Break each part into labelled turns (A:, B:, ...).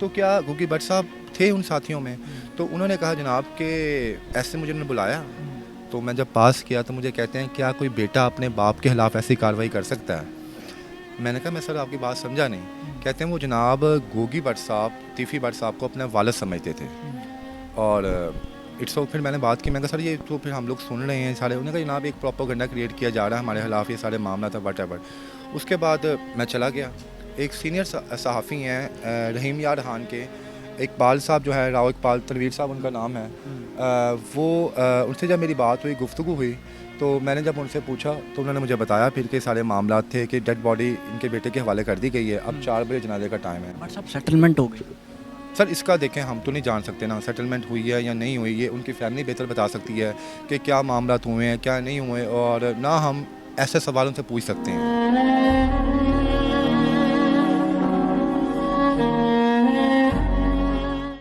A: तो क्या गोगी भट्ट साहब थे उन साथियों में, तो उन्होंने कहा जनाब कि ऐसे मुझे उन्होंने बुलाया। तो मैं जब पास किया तो मुझे कहते हैं क्या कोई बेटा अपने बाप के ख़िलाफ़ ऐसी कार्रवाई कर सकता है। मैंने कहा मैं सर आपकी बात समझा नहीं। कहते हैं वो जनाब गोगी भट्ट साहब तीफ़ी भट्ट साहब को अपना वालिद समझते थे। और इट्स ओ फिर मैंने बात की, मैंने कहा सर ये तो फिर हम लोग सुन रहे हैं सारे। उन्होंने कहा जनाब एक प्रोपेगेंडा क्रिएट किया जा रहा है हमारे खिलाफ़, ये सारे मामला था वट एवर। उसके बाद मैं चला गया। एक सीनियर सहाफ़ी हैं रहीम यार खान के, इकबाल साहब जो है, राव इकबाल तनवीर साहब उनका नाम है। वो उनसे जब मेरी बात हुई, गुफ्तगू हुई, तो मैंने जब उनसे पूछा तो उन्होंने मुझे बताया फिर के सारे मामला थे कि डेड बॉडी इनके बेटे के हवाले कर दी गई है। अब 4 बजे जनाजे का टाइम है।
B: बट सब सेटलमेंट हो गई।
A: सर इसका देखें हम तो नहीं जान सकते ना सेटलमेंट हुई है या नहीं हुई, ये उनकी फैमिली बेहतर बता सकती है कि क्या मामला हुए हैं क्या नहीं हुए, और ना हम ऐसे सवालों से पूछ सकते हैं।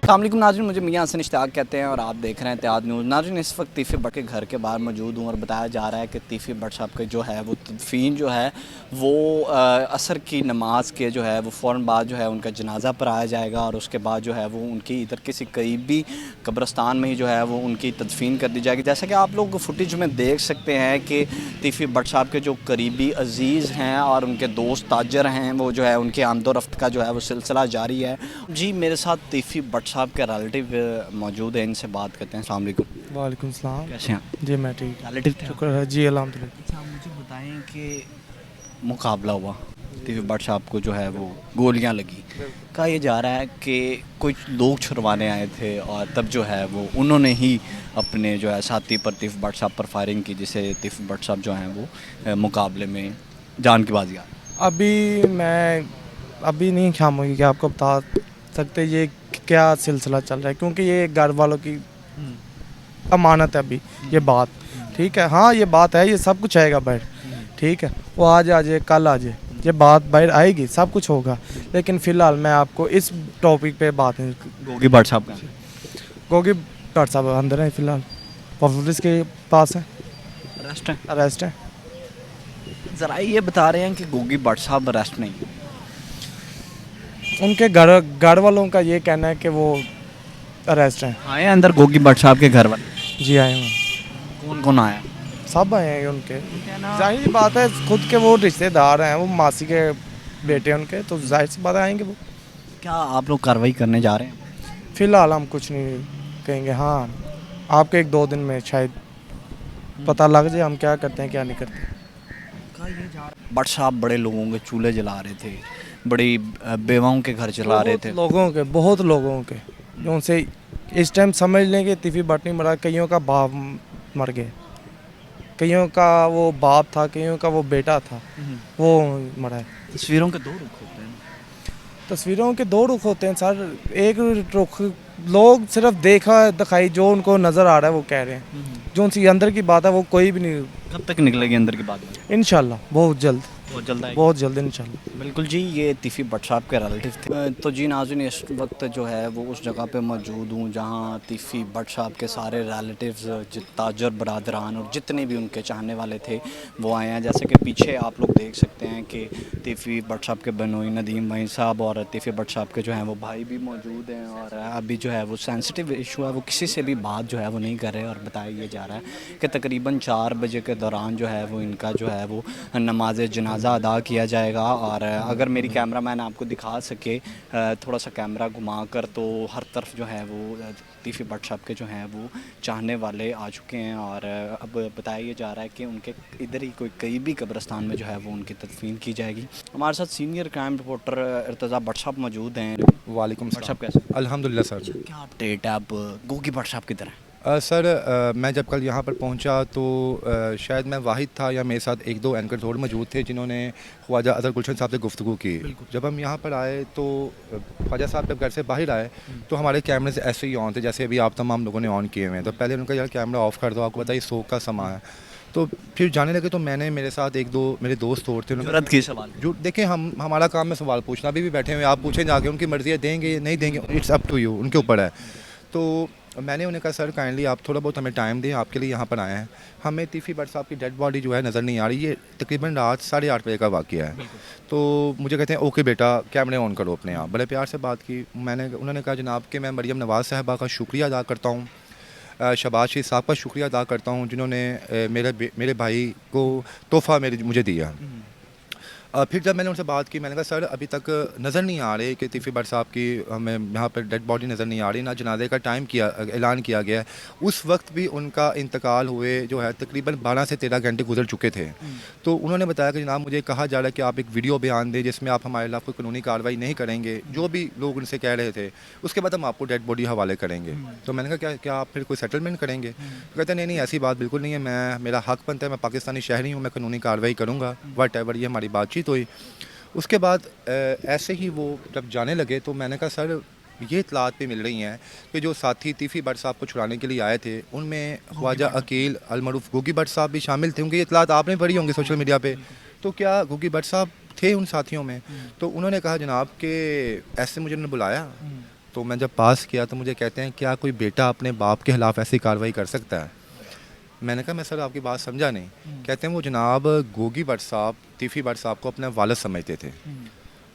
B: अस्सलामुअलैकुम नाज़रीन, मुझे मियां हसन इश्तियाक कहते हैं और आप देख रहे हैं इत्तेहाद न्यूज़। नाज़रीन इस वक्त तीफ़ी भट्ट के घर के बाहर मौजूद हूँ और बताया जा रहा है कि तीफ़ी भट्ट साहब के जो है वो तदफीन जो है वो असर की नमाज के जो है वो फ़ौरन बाद जो है उनका जनाज़ा पढ़ाया जाएगा और उसके बाद जो है वो उनकी इधर किसी करीबी कब्रस्तान में ही जो है वो उनकी तदफीन कर दी जाएगी। जैसा कि आप लोग फुटेज में देख सकते हैं कि तीफ़ी भट्ट साहब के जो करीबी अजीज़ हैं और उनके दोस्त ताजर हैं, वो जो है उनके आमदो रफ्त का जो है वो सिलसिला जारी है। जी मेरे साथ तीफ़ी भट्ट साहब के रिलेटिव मौजूद हैं, इनसे बात करते हैं। अस्सलाम वालेकुम।
C: वालेकुम सलाम।
B: कैसे हैं?
C: जी मैं ठीक।
B: रिलेटिव थे?
C: शुक्र है जी अल्हम्दुलिल्लाह।
B: अच्छा मुझे बताएं कि मुकाबला हुआ, तीफ़ी भट्ट साहब को जो है वो गोलियां लगी। कहा यह जा रहा है कि कुछ लोग छुड़वाने आए थे और तब जो है वो उन्होंने ही अपने जो है साथी पर तीफ़ी भट्ट साहब पर फायरिंग की, जिससे तीफ़ी भट्ट साहब जो हैं वो मुकाबले में जान की बाजी आ गई।
C: अभी नहीं खामोगी कि आपको बता सकते ये क्या सिलसिला चल रहा है, क्योंकि ये घर वालों की अमानत है अभी ये बात। ठीक है, हाँ ये बात है, ये सब कुछ आएगा बाहर। ठीक है, वो आज आ जाए कल आ जाए, ये बात बाहर आएगी, सब कुछ होगा। लेकिन फ़िलहाल मैं आपको इस टॉपिक पे बात नहीं।
B: गोगी भट्ट साहब का
C: गोगी भट्ट साहब अंदर है फ़िलहाल, पुलिस के पास है, अरेस्ट है।
B: ज़रा ये बता रहे हैं कि गोगी भट्ट साहब अरेस्ट नहीं है।
C: उनके घर वालों का ये कहना है कि वो अरेस्ट हैं।
B: आए हैं अंदर गोगी भट्ट साहब के घर वाले?
C: जी आए हैं,
B: कौन कौन आया?
C: सब आए हैं उनके। जाहिर बात है, खुद के वो रिश्तेदार हैं, वो मासी के बेटे उनके, तो जाहिर सी बात है आएंगे वो।
B: क्या आप लोग कार्रवाई करने जा रहे हैं?
C: फ़िलहाल हम कुछ नहीं कहेंगे। हाँ आपके 1-2 दिन में शायद पता लग जाए हम क्या करते हैं क्या नहीं करते।
B: भट्ट साहब बड़े लोगों के चूल्हे जला रहे थे, बड़ी बेवाओं के घर जला रहे थे।
C: बहुत लोगों के जो उनसे इस टाइम समझ लें कि तीफ़ी भट्ट नहीं मरा, कईयों का बाप मर गए, कईयों का वो बाप था, कईयों का वो बेटा था, वो मरा है।
B: तस्वीरों के दो रुख होते हैं।
C: तस्वीरों के 2 रुख होते हैं सर। एक रुख लोग सिर्फ देखा दिखाई जो उनको नज़र आ रहा है वो कह रहे हैं, जो उनकी अंदर की बात है वो कोई भी नहीं।
B: कब तक निकलेगी अंदर की बात?
C: इंशाल्लाह बहुत जल्द
B: आएगी।
C: बहुत जल्द इंशाल्लाह।
B: बिल्कुल जी, ये तीफ़ी भट्ट साहब के रिलेटिव थे। तो जी नाज़रीन, इस वक्त जो है वो उस जगह पे मौजूद हूँ जहाँ तीफ़ी भट्ट साहब के सारे रिलेटिव्स, ताजर बरादरान और जितने भी उनके चाहने वाले थे वो आए हैं। जैसे कि पीछे आप लोग देख सकते हैं कि तीफ़ी भट्ट साहब के बनोई नदीम भाई साहब और तीफ़ी भट्ट साहब के जो हैं वो भाई भी मौजूद हैं। और अभी जो है वो सेंसिटिव इशू है, वो किसी से भी बात जो है वो नहीं कर रहे। और बताया ये जा रहा है कि तकरीबन 4 बजे के दौरान जो है वो इनका जो है वो नमाज जनाजा अदा किया जाएगा। और अगर मेरी कैमरा मैन आपको दिखा सके थोड़ा सा कैमरा घुमा कर, तो हर तरफ जो है वो तीफ़ी भट्ट साहब के जो हैं वो चाहने वाले आ चुके हैं। और अब बताया ये जा रहा है कि उनके इधर ही कोई करीबी कब्रिस्तान में जो है वो उनकी तदफीन की जाएगी। हमारे साथ senior crime reporter Irtaza Bhatt साहब मौजूद हैं।
A: वालेकुम
B: भट्ट साहब
A: सलाम।
B: कैसे?
A: अल्हम्दुलिल्लाह सर।
B: क्या अपडेट है अब गोगी भट्ट साहब की तरह?
A: सर मैं जब कल यहाँ पर पहुँचा तो शायद मैं वाहिद था या मेरे साथ 1-2 एंकर और मौजूद थे जिन्होंने ख्वाजा अदर गुलशन साहब से गुफ्तगू की। जब हम यहाँ पर आए तो ख्वाजा साहब जब घर से बाहर आए तो हमारे कैमरे से ऐसे ही ऑन थे जैसे अभी आप तमाम लोगों ने ऑन किए हुए हैं। तो पहले उनका यार कैमरा ऑफ़ कर दो, आपको बताइए सो का समा है। तो फिर जाने लगे तो मैंने, मेरे साथ 1-2 मेरे दोस्त और थे,
B: जरूरत की सवाल
A: जो देखें हमारा काम है सवाल पूछना। अभी भी बैठे हुए आप पूछें जाके, उनकी मर्ज़ी है, देंगे नहीं देंगे, इट्स अप टू यू, उनके ऊपर है। तो और मैंने उन्हें कहा सर काइंडली आप थोड़ा बहुत हमें टाइम दें, आपके लिए यहाँ पर आए हैं। हमें तीफ़ी भट्ट साहब की डेड बॉडी जो है नज़र नहीं आ रही। ये तकरीबन रात 8:30 बजे का वाक़या है। तो मुझे कहते हैं ओके बेटा कैमरे ऑन करो अपने आप। बड़े प्यार से बात की। उन्होंने कहा जनाब कि मैं मरियम नवाज़ साहिबा का शुक्रिया अदा करता हूँ, शहबाज शरीफ साहब का शुक्रिया अदा करता हूँ जिन्होंने मेरे भाई को तोहफ़ा मुझे दिया। फिर जब मैंने उनसे बात की मैंने कहा सर अभी तक नज़र नहीं आ रही कि तीफ़ी भट्ट साहब की हमें यहाँ पर डेड बॉडी नज़र नहीं आ रही, ना जनाजे का टाइम ऐलान किया गया है। उस वक्त भी उनका इंतकाल हुए जो है तकरीबन 12 से 13 घंटे गुजर चुके थे। तो उन्होंने बताया कि जनाब मुझे कहा जा रहा है कि आप एक वीडियो बयान दें जिसमें आप हमारे खिलाफ कोई कानूनी कार्रवाई नहीं करेंगे, जो भी लोग उनसे कह रहे थे, उसके बाद हम आपको डेड बॉडी हवाले करेंगे। तो मैंने कहा क्या आप फिर कोई सेटलमेंट करेंगे? तो कहते नहीं ऐसी बात बिल्कुल नहीं है, मेरा हक बनता है, मैं पाकिस्तानी शहरी हूँ, मैं कानूनी कार्रवाई करूँगा, वट एवर। ये हमारी बातचीत हुई। उसके बाद ऐसे ही वो जब जाने लगे तो मैंने कहा सर ये इतलात भी मिल रही हैं कि जो साथी तीफ़ी भट्ट साहब को छुड़ाने के लिए आए थे उनमें ख्वाजा अकील अलमरूफ गोगी भट्ट साहब भी शामिल थे, क्योंकि ये इतलात आपने पढ़ी होंगी सोशल मीडिया पे। तो क्या गोगी भट्ट साहब थे उन साथियों में? तो उन्होंने कहा जनाब कि ऐसे मुझे उन्होंने बुलाया। तो मैं जब पास किया तो मुझे कहते हैं क्या कोई बेटा अपने बाप के ख़िलाफ़ ऐसी कार्रवाई कर सकता है? मैंने कहा मैं सर आपकी बात समझा नहीं। कहते हैं वो जनाब गोगी भट्ट साहब तीफ़ी भट्ट साहब को अपना वालिद समझते थे।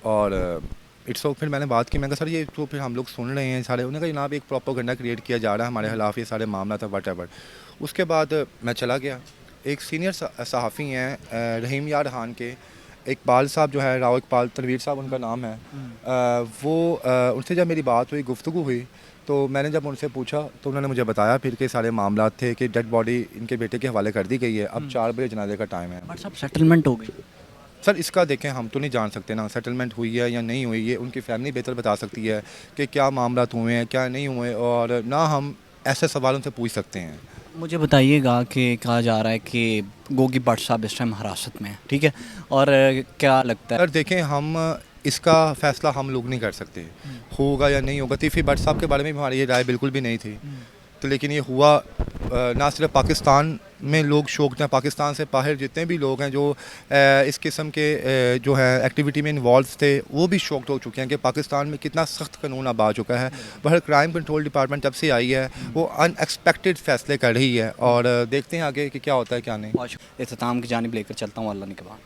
A: और इट्स फिर मैंने बात की, मैंने कहा सर ये तो फिर हम लोग सुन रहे हैं सारे। उन्होंने कहा जनाब एक प्रोपेगेंडा क्रिएट किया जा रहा है हमारे खिलाफ, ये सारे मामला था वट एवर। उसके बाद मैं चला गया। एक सीनियर सहाफ़ी हैं रहीम यार खान के, इकबाल साहब जो है, राव इकबाल तनवीर साहब उनका नाम है। उनसे जब मेरी बात हुई, गुफ्तगू हुई, तो मैंने जब उनसे पूछा तो उन्होंने मुझे बताया फिर के सारे मामला थे कि डेड बॉडी इनके बेटे के हवाले कर दी गई है। अब 4 बजे जनाजे का टाइम है।
B: बट सब सेटलमेंट हो गई?
A: सर इसका देखें हम तो नहीं जान सकते ना सेटलमेंट हुई है या नहीं हुई, ये उनकी फैमिली बेहतर बता सकती है कि क्या मामला हुए हैं क्या नहीं हुए, और ना हम ऐसे सवालों से पूछ सकते हैं।
B: मुझे बताइएगा कि कहा जा रहा है कि गोगी भट्ट साहब इस टाइम हिरासत में है, ठीक है, और क्या लगता है?
A: सर देखें हम इसका फ़ैसला हम लोग नहीं कर सकते, होगा या नहीं होगा। तीफ़ी भट्ट साहब के बारे में भी हमारी ये राय बिल्कुल भी नहीं थी। तो लेकिन ये हुआ, ना सिर्फ पाकिस्तान में लोग शौक हैं, पाकिस्तान से बाहर जितने भी लोग हैं जो इस किस्म के जो है एक्टिविटी में इन्वॉल्व थे वो भी शौक हो चुके हैं कि पाकिस्तान में कितना सख्त कानून अब आ चुका है। बहर क्राइम कंट्रोल डिपार्टमेंट जब से आई है वो अनएक्सपेक्टेड फ़ैसले कर रही है, और देखते हैं आगे कि क्या होता है क्या नहीं।
B: इख्तिताम की जानिब लेकर चलता हूँ, अल्लाह ने के बाद।